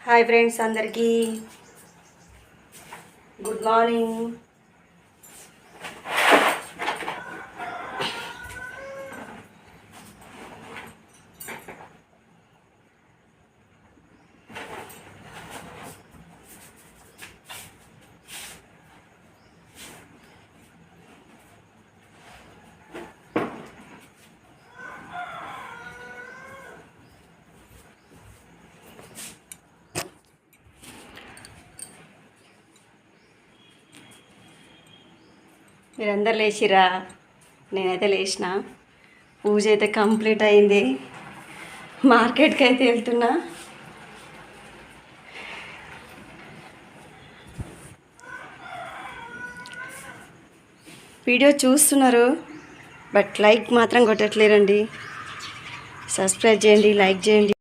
Hi friends, అందరికీ good morning. మీరందరు లేచిరా? నేనైతే లేచిన. పూజ అయితే కంప్లీట్ అయింది. మార్కెట్కి అయితే వెళ్తున్నా. వీడియో చూస్తున్నారు, బట్ లైక్ మాత్రం కొట్టట్లేరండి. సబ్స్క్రైబ్ చేయండి, లైక్ చేయండి.